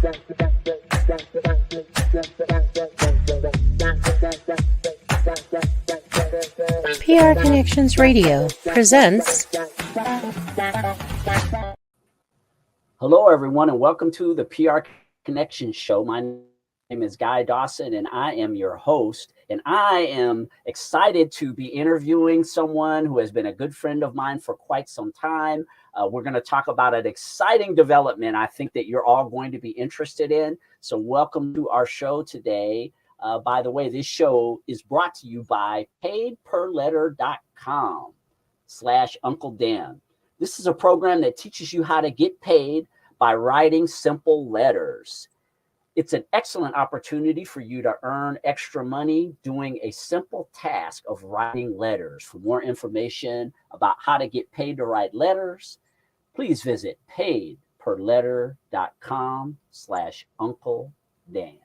PR Connections Radio presents. Hello, everyone, and welcome to the PR Connections Show. My name is Guy Dawson, and I am your host. And I am excited to be interviewing someone who has been a good friend of mine for quite some time. We're going to talk about an exciting development I think that you're all going to be interested in. So welcome to our show today. By the way, this show is brought to you by paidperletter.com/Uncle Dan. This is a program that teaches you how to get paid by writing simple letters. It's an excellent opportunity for you to earn extra money doing a simple task of writing letters. For more information about how to get paid to write letters, please visit paidperletter.com/Uncle Dan.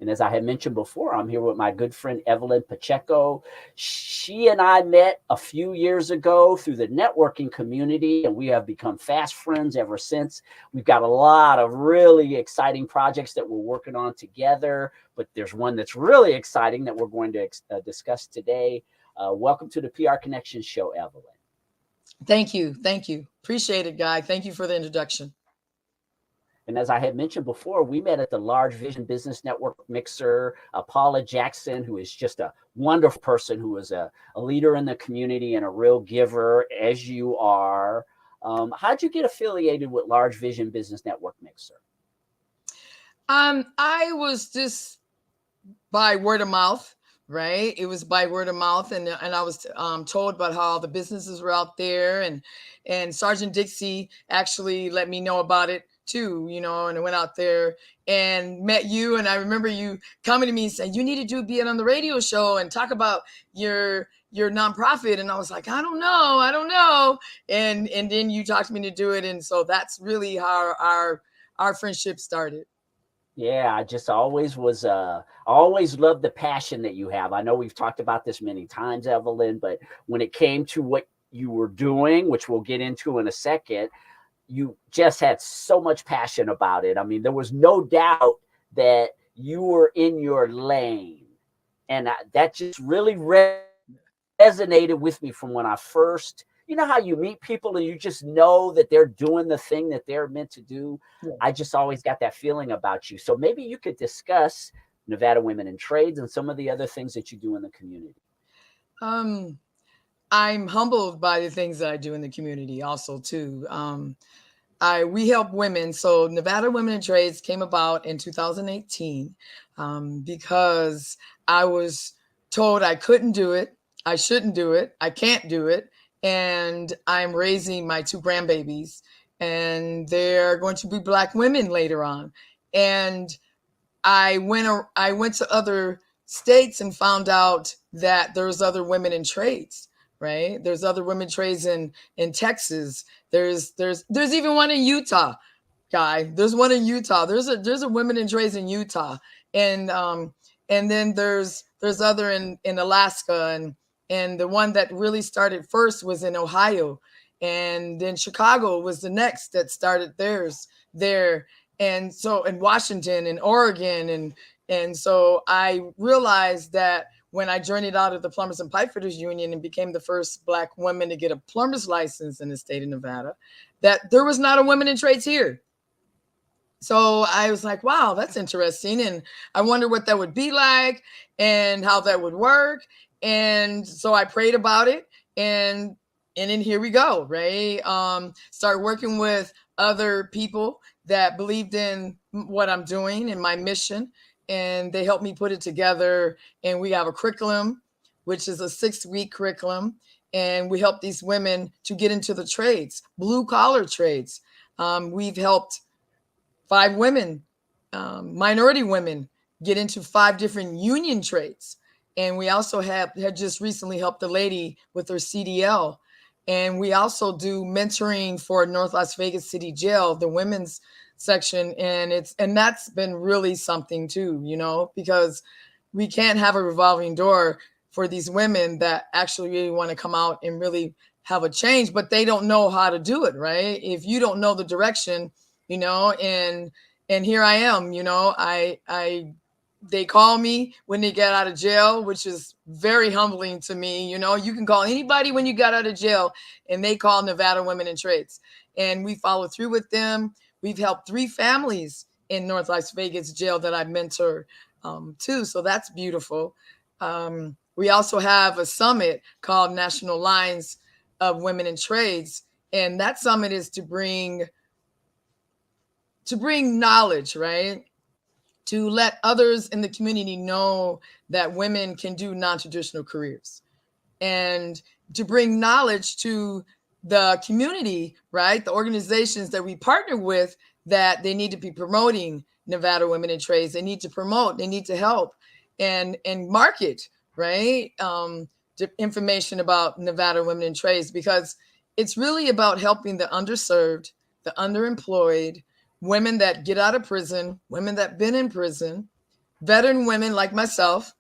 And as I had mentioned before, I'm here with my good friend, Evelyn Pacheco. She and I met a few years ago through the networking community, and we have become fast friends ever since. We've got a lot of really exciting projects that we're working on together, but there's one that's really exciting that we're going to discuss today. Welcome to the PR Connections Show, Evelyn. Thank you. Thank you. Appreciate it, Guy. Thank you for the introduction. And as I had mentioned before, we met at the Large Vision Business Network Mixer. Paula Jackson, who is just a wonderful person, who is a leader in the community and a real giver, as you are. How'd you get affiliated with Large Vision Business Network Mixer? I was just by word of mouth, right? It was by word of mouth, and I was told about how the businesses were out there, and Sergeant Dixie actually let me know about it too, and I went out there and met you. And I remember you coming to me and saying, you need to be on the radio show and talk about your nonprofit. And I was like, I don't know. And then you talked me to do it. And so that's really how our friendship started. Yeah, I just always loved the passion that you have. I know we've talked about this many times, Evelyn, but when it came to what you were doing, which we'll get into in a second, you just had so much passion about it. I mean, there was no doubt that you were in your lane. And that just really resonated with me from when I first, how you meet people and you just know that they're doing the thing that they're meant to do. Yeah. I just always got that feeling about you. So maybe you could discuss Nevada Women in Trades and some of the other things that you do in the community. I'm humbled by the things that I do in the community also too. We help women. So Nevada Women in Trades came about in 2018 because I was told I couldn't do it. I shouldn't do it. I can't do it. And I'm raising my 2 grandbabies, and they're going to be Black women later on. And I went to other states and found out that there's other women in trades. Right. There's other women trades in Texas. There's even one in Utah, Guy. There's one in Utah. There's a women in trades in Utah. And then there's other in Alaska, and the one that really started first was in Ohio. And then Chicago was the next that started theirs there. And so in Washington and Oregon. And so I realized that when I journeyed out of the Plumbers and Pipefitters Union and became the first Black woman to get a plumber's license in the state of Nevada, that there was not a woman in trades here. So I was like, wow, that's interesting. And I wonder what that would be like and how that would work. And so I prayed about it, and then here we go, right? Start working with other people that believed in what I'm doing and my mission. And they helped me put it together. And we have a curriculum, which is a 6-week curriculum. And we help these women to get into the trades, blue collar trades. We've helped 5 women, minority women, get into 5 different union trades. And we also had just recently helped a lady with her CDL. And we also do mentoring for North Las Vegas City Jail, the women's section. And that's been really something too, because we can't have a revolving door for these women that actually really want to come out and really have a change, but they don't know how to do it, right? If you don't know the direction, you know, and here I am, you know, they call me when they get out of jail, which is very humbling to me. You know, you can call anybody when you got out of jail, and they call Nevada Women in Trades. And we follow through with them. We've helped 3 families in North Las Vegas jail that I mentor too. So that's beautiful. We also have a summit called National Lines of Women in Trades. And that summit is to bring knowledge, right? To let others in the community know that women can do non-traditional careers, and to bring knowledge to the community, right? The organizations that we partner with, that they need to be promoting Nevada Women in Trades. They need to promote, they need to help and market, right? Information about Nevada Women in Trades, because it's really about helping the underserved, the underemployed, women that get out of prison, women that been in prison, veteran women like myself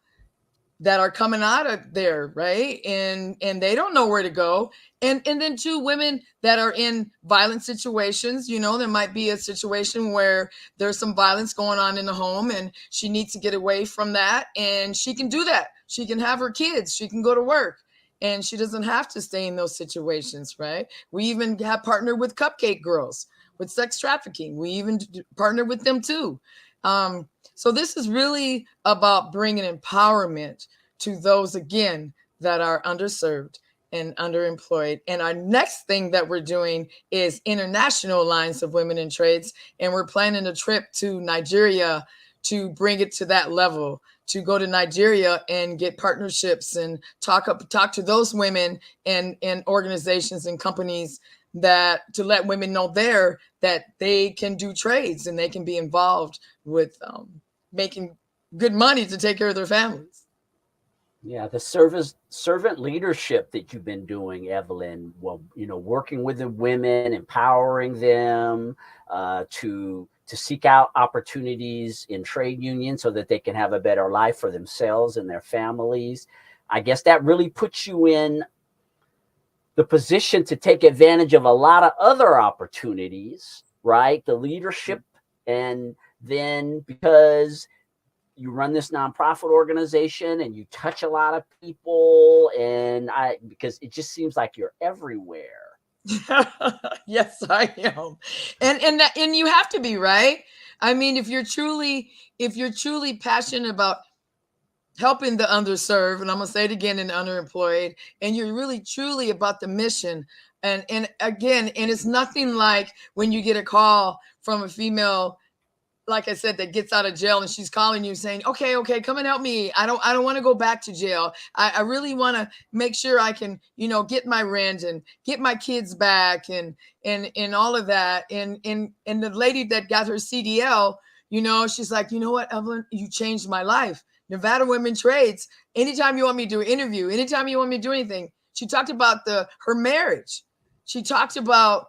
that are coming out of there, right? And they don't know where to go. And then 2 women that are in violent situations. You know, there might be a situation where there's some violence going on in the home and she needs to get away from that. And she can do that. She can have her kids. She can go to work. And she doesn't have to stay in those situations, right? We even have partnered with Cupcake Girls with sex trafficking. We even partner with them too. So this is really about bringing empowerment to those, again, that are underserved and underemployed. And our next thing that we're doing is International Lines of Women in Trades. And we're planning a trip to Nigeria to bring it to that level, to go to Nigeria and get partnerships and talk to those women and organizations and companies that to let women know there that they can do trades and they can be involved with making good money to take care of their families. Yeah, the servant leadership that you've been doing, Evelyn. Well, you know, working with the women, empowering them to seek out opportunities in trade unions so that they can have a better life for themselves and their families. I guess that really puts you in the position to take advantage of a lot of other opportunities, right? The leadership, and then because you run this nonprofit organization and you touch a lot of people, and because it just seems like you're everywhere. Yes, I am. And you have to be, right? I mean, if you're truly passionate about helping the underserved, and I'm gonna say it again, and underemployed, and you're really truly about the mission. And again, and it's nothing like when you get a call from a female, like I said, that gets out of jail and she's calling you saying, okay, come and help me. I don't want to go back to jail. I really want to make sure I can, you know, get my rent and get my kids back and all of that. And the lady that got her CDL, you know, she's like, you know what, Evelyn, you changed my life. Nevada Women Trades. Anytime you want me to do an interview, anytime you want me to do anything. She talked about her marriage. She talked about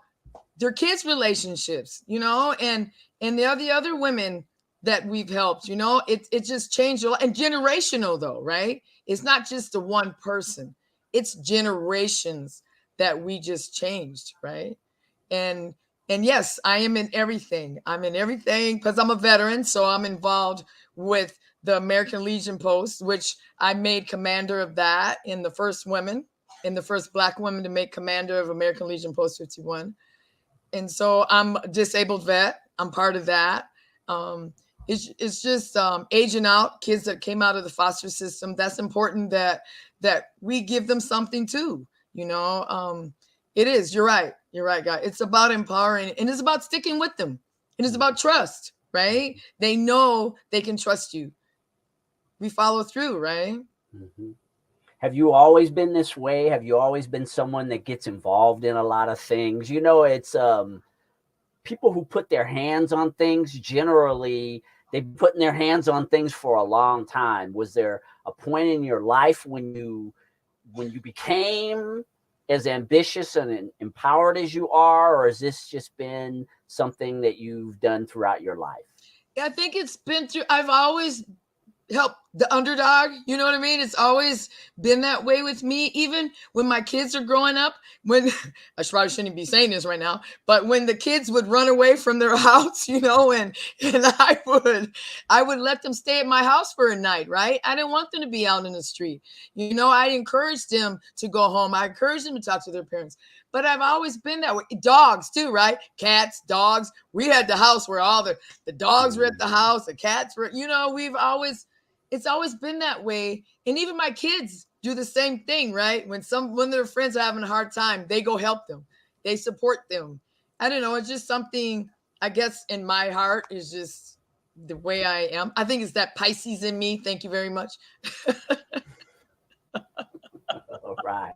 their kids' relationships, you know, and the other women that we've helped, you know, it just changed a lot. And generational though, right? It's not just the one person, it's generations that we just changed, right? And yes, I am in everything. I'm in everything because I'm a veteran. So I'm involved with the American Legion Post, which I made commander of that, in the first Black woman to make commander of American Legion Post 51. And so I'm a disabled vet. I'm part of that. It's just aging out kids that came out of the foster system. That's important that we give them something too. You know, it is. You're right, Guy. It's about empowering, and it's about sticking with them. And it's about trust, right? They know they can trust you. We follow through, right? Mm-hmm. Have you always been this way? Have you always been someone that gets involved in a lot of things? You know, it's people who put their hands on things, generally, they've been putting their hands on things for a long time. Was there a point in your life when you became as ambitious and empowered as you are, or has this just been something that you've done throughout your life? I think it's been through. I've always help the underdog. You know what I mean? It's always been that way with me. Even when my kids are growing up, when I probably shouldn't be saying this right now, but when the kids would run away from their house, and I would let them stay at my house for a night, right? I didn't want them to be out in the street. I encouraged them to go home. I encouraged them to talk to their parents. But I've always been that way. Dogs too, right? Cats, dogs. We had the house where all the dogs were at the house, the cats were, it's always been that way. And even my kids do the same thing, right? When their friends are having a hard time, they go help them. They support them. I don't know. It's just something, I guess, in my heart is just the way I am. I think it's that Pisces in me. Thank you very much. All right.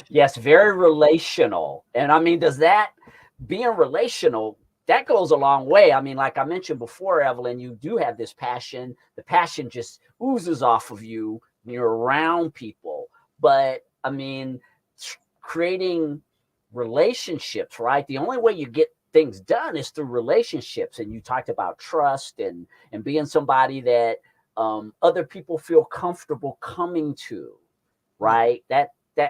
Yes, very relational. And I mean, being relational, that goes a long way. I mean, like I mentioned before, Evelyn, you do have this passion. The passion just oozes off of you when you're around people. But I mean, creating relationships, right? The only way you get things done is through relationships. And you talked about trust and being somebody that other people feel comfortable coming to, right? That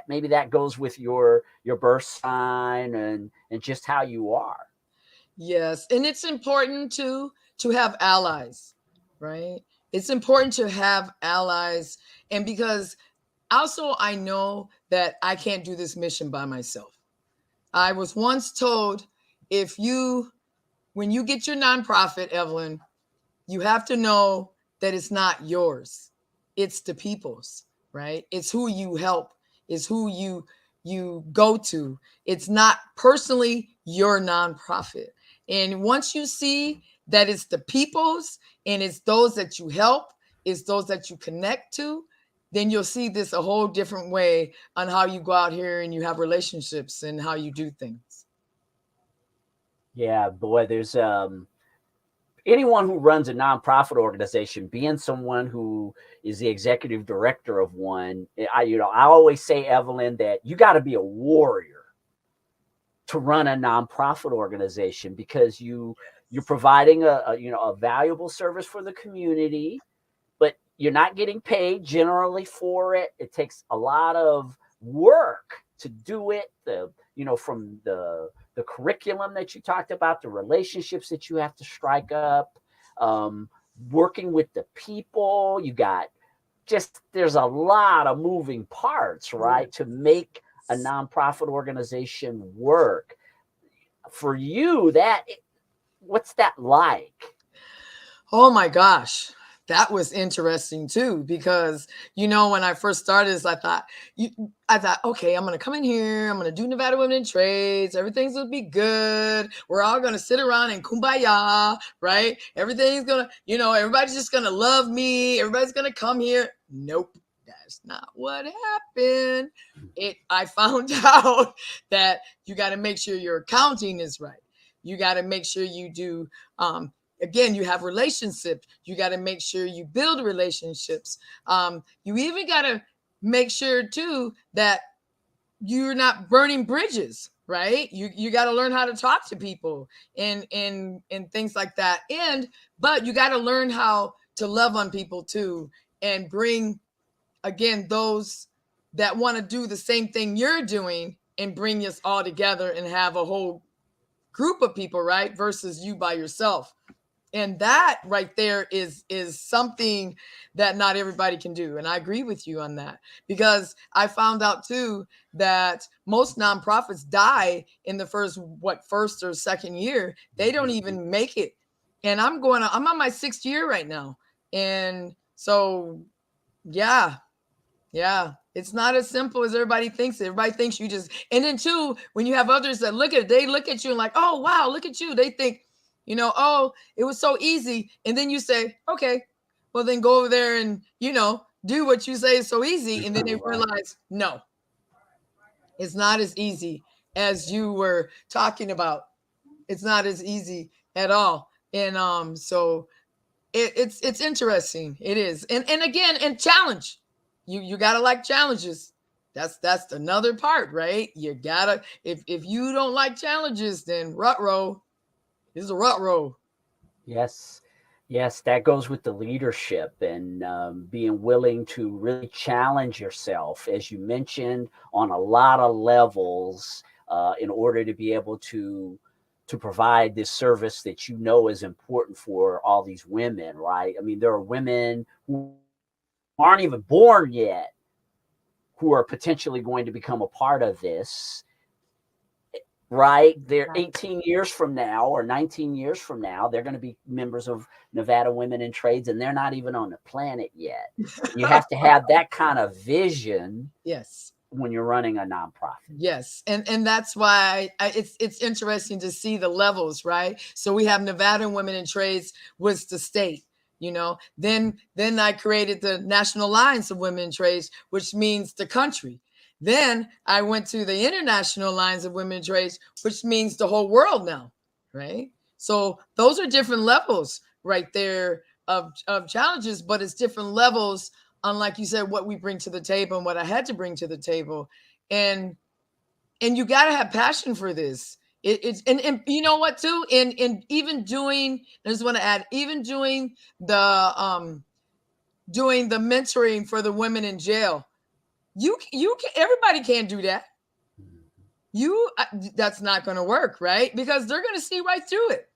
maybe that goes with your birth sign and just how you are. Yes, and it's important to have allies, right? It's important to have allies, and because also I know that I can't do this mission by myself. I was once told, when you get your nonprofit, Evelyn, you have to know that it's not yours. It's the people's, right? It's who you help, it's who you go to. It's not personally your nonprofit. And once you see that it's the people's and it's those that you help, it's those that you connect to, then you'll see this a whole different way on how you go out here and you have relationships and how you do things. Yeah, boy, there's anyone who runs a nonprofit organization, being someone who is the executive director of one, I always say, Evelyn, that you got to be a warrior to run a nonprofit organization, because you're providing a valuable service for the community, but you're not getting paid generally for it. It takes a lot of work to do it. From the curriculum that you talked about, the relationships that you have to strike up, working with the people. There's a lot of moving parts, right, to make a nonprofit organization work. For you, what's that like? Oh my gosh, that was interesting too, because when I first started, I thought, okay, I'm gonna come in here, I'm gonna do Nevada Women in Trades, everything's gonna be good. We're all gonna sit around and kumbaya, right? Everything's gonna, everybody's just gonna love me, everybody's gonna come here. Nope. That's not what happened. I found out that you got to make sure your accounting is right. You got to make sure you do, again, you have relationships. You got to make sure you build relationships. You even got to make sure too that you're not burning bridges, right? You got to learn how to talk to people and things like that. But you got to learn how to love on people too, and bring, again, those that want to do the same thing you're doing, and bring us all together and have a whole group of people, right? Versus you by yourself. And that right there is something that not everybody can do. And I agree with you on that, because I found out too that most nonprofits die in the first or second year. They don't even make it. And I'm on my 6th year right now. And so, yeah, it's not as simple as everybody thinks. Everybody thinks you just, and then too, when you have others that they look at you and like, oh, wow, look at you. They think, oh, it was so easy. And then you say, okay, well then go over there and, do what you say is so easy. And then they realize, no, it's not as easy as you were talking about. It's not as easy at all. And so it's interesting. It is. And again, and challenge. You gotta like challenges. That's another part, right? You gotta, if you don't like challenges, then rut row is a rut row. Yes. Yes, that goes with the leadership and being willing to really challenge yourself, as you mentioned, on a lot of levels in order to be able to provide this service that you know is important for all these women, right? I mean, there are women who aren't even born yet who are potentially going to become a part of this, right? They're 18 years from now or 19 years from now, they're going to be members of Nevada Women in Trades, and they're not even on the planet yet. You have to have that kind of vision. Yes. When you're running a nonprofit. Yes. And that's why it's interesting to see the levels, right? So we have Nevada Women in Trades was the state, then I created the National Alliance of Women in Trades, which means the country. Then I went to the International Alliance of Women in Trades, which means the whole world now, right? So those are different levels right there of challenges, but it's different levels, unlike you said, what we bring to the table and what I had to bring to the table. And you got to have passion for this. It's and you know what too, and even doing, I just want to add, even doing the mentoring for the women in jail, you can, everybody can't do that. That's not going to work, right? Because they're going to see right through it.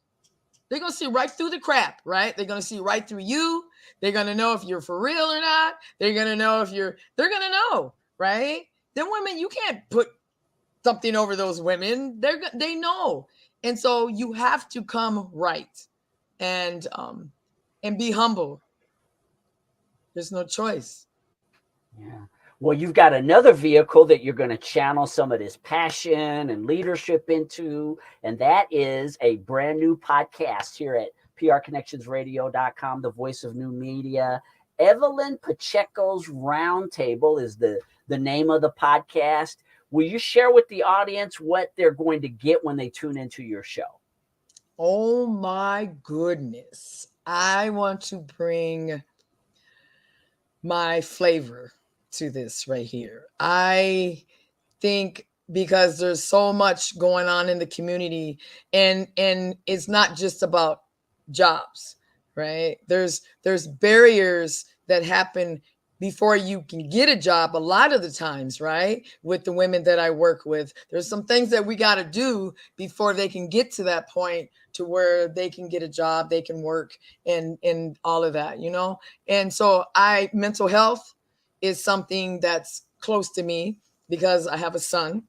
They're going to see right through the crap, right? They're going to see right through you. They're going to know if you're for real or not. They're going to know they're going to know, right? Then women, you can't put something over those women. They know. And so you have to come right and be humble. There's no choice. Yeah. Well, you've got another vehicle that you're going to channel some of this passion and leadership into, and that is a brand new podcast here at prconnectionsradio.com, the voice of new media. Evelyn Pacheco's Roundtable is the name of the podcast. Will you share with the audience what they're going to get when they tune into your show? Oh my goodness. I want to bring my flavor to this right here. I think because there's so much going on in the community, and it's not just about jobs, right? There's barriers that happen before you can get a job a lot of the times, right? With the women that I work with, there's some things that we got to do before they can get to that point to where they can get a job, they can work, and all of that, And so mental health is something that's close to me because I have a son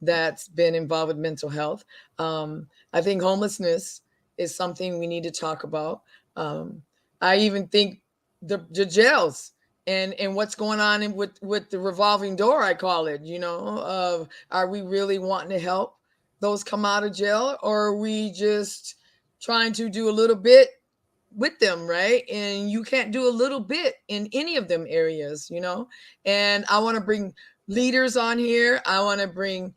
that's been involved with mental health. I think homelessness is something we need to talk about. I even think the jails and what's going on with the revolving door, I call it, of are we really wanting to help those come out of jail, or are we just trying to do a little bit with them, right? And you can't do a little bit in any of them areas, And I want to bring leaders on here. I want to bring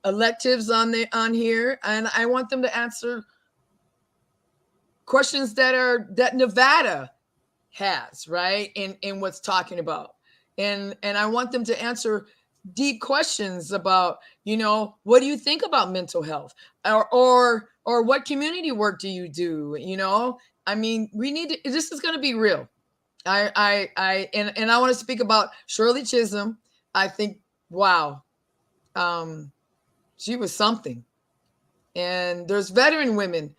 electives on here, and I want them to answer questions that Nevada has, right? In what's talking about. And I want them to answer deep questions about, what do you think about mental health? Or what community work do you do? I mean, this is going to be real. I want to speak about Shirley Chisholm. I think, wow, she was something. And there's veteran women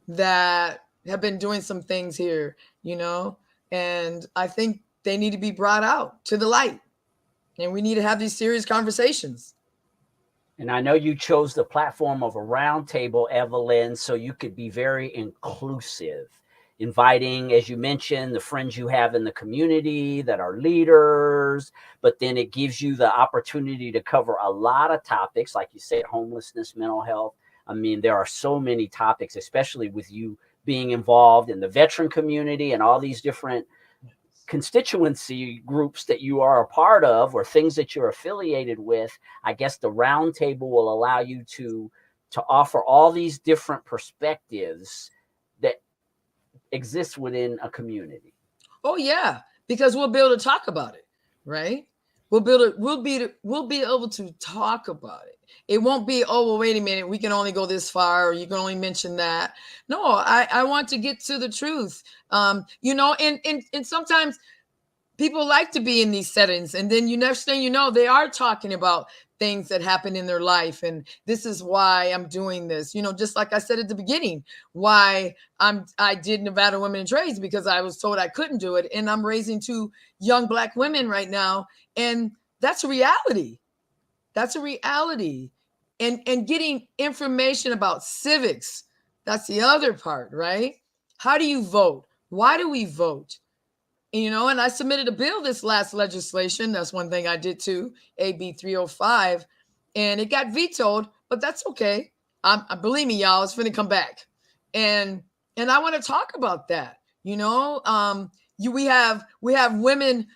that have been doing some things here, and I think they need to be brought out to the light, and we need to have these serious conversations. And I know you chose the platform of a roundtable, Evelyn, so you could be very inclusive, inviting, as you mentioned, the friends you have in the community that are leaders, but then it gives you the opportunity to cover a lot of topics, like you said, homelessness, mental health. I mean, there are so many topics, especially with you being involved in the veteran community and all these different constituency groups that you are a part of or things that you're affiliated with. I guess the roundtable will allow you to offer all these different perspectives that exist within a community. Oh yeah, because we'll be able to talk about it, right? We'll be able to talk about it. It won't be, oh, well, wait a minute, we can only go this far, or you can only mention that. No, I want to get to the truth. You know, and sometimes people like to be in these settings, and then next thing you know, they are talking about things that happen in their life, and this is why I'm doing this. You know, just like I said at the beginning, why I did Nevada Women in Trades, because I was told I couldn't do it, and I'm raising 2 young Black women right now, and that's a reality. That's a reality. And getting information about civics, that's the other part, right? How do you vote? Why do we vote? You know, and I submitted a bill this last legislation. That's one thing I did too, AB 305, and it got vetoed, but that's okay. Believe me, y'all, it's finna come back. And I want to talk about that. You know, we have women.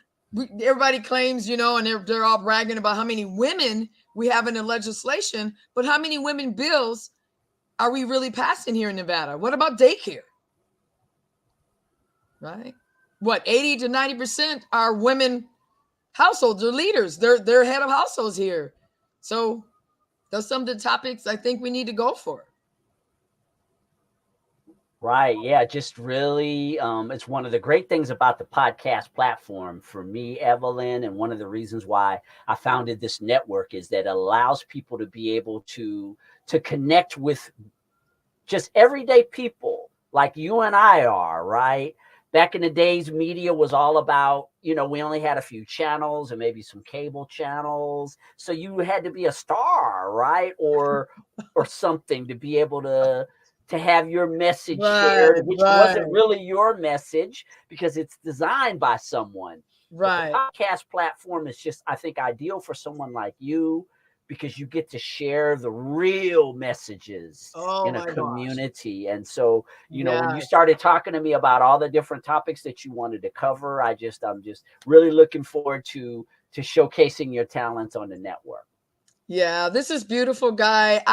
Everybody claims, you know, and they're all bragging about how many women we have in the legislation, but how many women bills are we really passing here in Nevada? What about daycare? Right? What, 80 to 90% are women households or leaders. They're head of households here. So those are some of the topics I think we need to go for. Right. Yeah. Just really, it's one of the great things about the podcast platform for me, Evelyn. And one of the reasons why I founded this network is that it allows people to be able to connect with just everyday people like you and I are, right? Back in the days, media was all about, you know, we only had a few channels and maybe some cable channels. So you had to be a star, right? Or something to be able to have your message shared, which wasn't really your message because it's designed by someone. Right. But the podcast platform is just, I think, ideal for someone like you because you get to share the real messages in a community. Gosh. And so, you know, when you started talking to me about all the different topics that you wanted to cover, I'm just really looking forward to showcasing your talents on the network. Yeah, this is beautiful, Guy.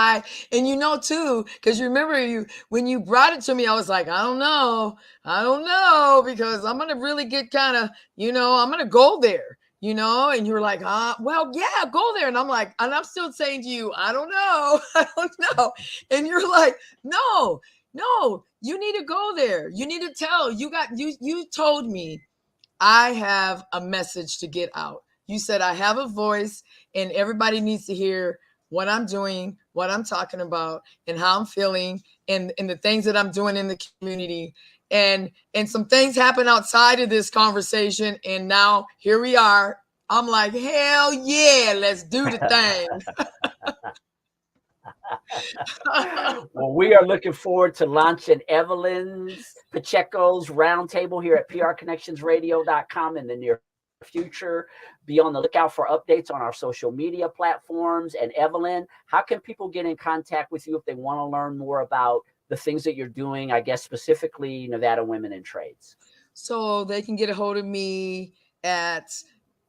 And you know, too, because you remember when you brought it to me, I was like, I don't know, because I'm going to really get kind of, you know, I'm going to go there, you know, and you're like, well, yeah, go there. And I'm like, and I'm still saying to you, I don't know. And you're like, no, you need to go there. You need to tell, you told me I have a message to get out. You said I have a voice and everybody needs to hear what I'm doing, what I'm talking about, and how I'm feeling, and the things that I'm doing in the community. And some things happen outside of this conversation. And now here we are. I'm like, hell yeah, let's do the thing. Well, we are looking forward to launching Evelyn Pacheco's roundtable here at prconnectionsradio.com in the near future. Be on the lookout for updates on our social media platforms. And Evelyn, how can people get in contact with you if they want to learn more about the things that you're doing, I guess specifically Nevada Women in Trades? So they can get a hold of me at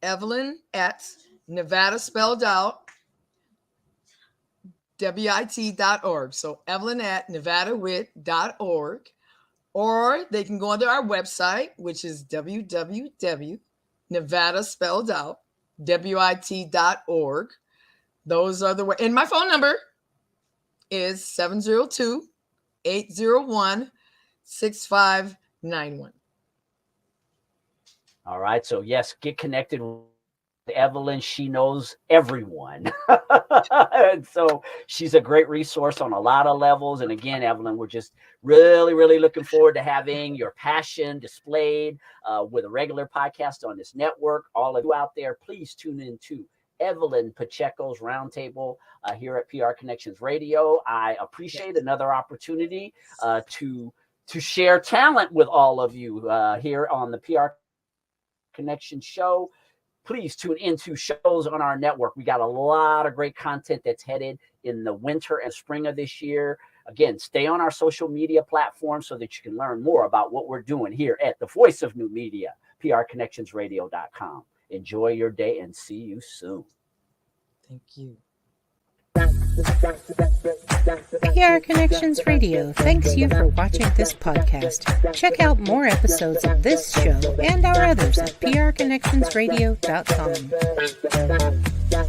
Evelyn at Nevada spelled out WIT.org. So Evelyn at NevadaWit.org. Or they can go onto our website, which is www.Nevada spelled out WIT.org. Those are the way. And my phone number is 702-801-6591. All right. So yes, get connected with Evelyn. She knows everyone. And so she's a great resource on a lot of levels. And again, Evelyn, we're just really, really looking forward to having your passion displayed with a regular podcast on this network. All of you out there, please tune in to Evelyn Pacheco's Roundtable here at PR Connections Radio. I appreciate another opportunity to share talent with all of you here on the PR Connection Show. Please tune into shows on our network. We got a lot of great content that's headed in the winter and spring of this year. Again, stay on our social media platforms so that you can learn more about what we're doing here at the Voice of New Media, prconnectionsradio.com. Enjoy your day and see you soon. Thank you. PR Connections Radio thanks you for watching this podcast. Check out more episodes of this show and our others at prconnectionsradio.com.